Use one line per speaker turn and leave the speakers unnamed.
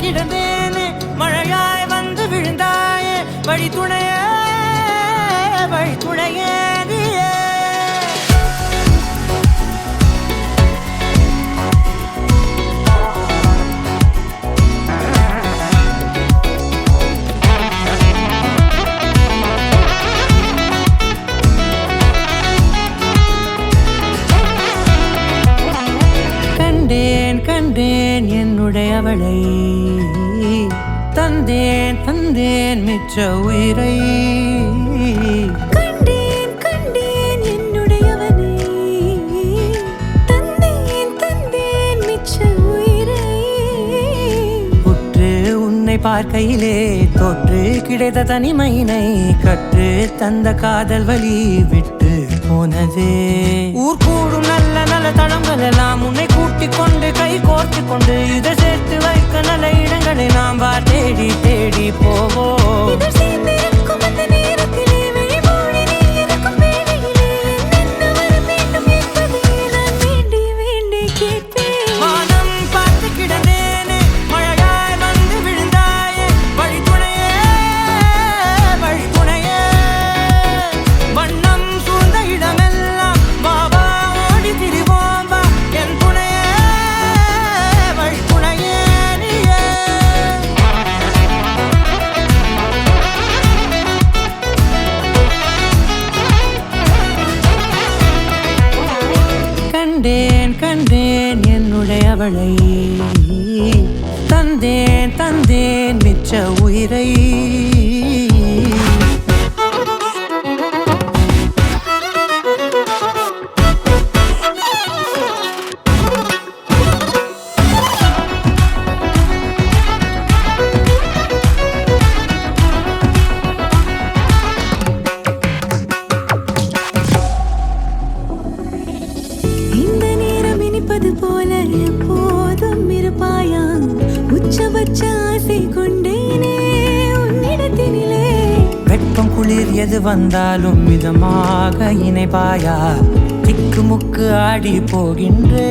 கிடந்தேனே மழையாய் வந்து விழுந்தாயே வழி துணையே நீயே கண்டேன் என்னுடையவளை தந்தேன் மிச்ச உயிரை
கண்டேன் என்னுடையவனை தந்தேன் மிச்ச உயிரை
உற்று உன்னை பார்க்கையிலே தொற்று கிடைத்த தனிமையினை கற்று தந்த காதல் வழி விட்டு போனதே ஊர் கூடும் நல்ல நல்ல தளங்கள் எல்லாம் உன்னை கூட்டிக் கொண்டு கை கோர்த்து கொண்டு இதை சேர்த்து வைக்க நல்ல இடங்களை நாம் தேடி தேடி போவோம். கண்டேன் என்னுடையவளை தந்தேன் மிச்ச உயிரை
போல எப்போதும் இருப்பாயா உச்சபட்ச ஆசை கொண்டேனே உன்னிடத்தினிலே
வெப்பம் குளிர் எது வந்தாலும் மிதமாக இணைப்பாயா திக்கு முக்கு ஆடி போகின்றே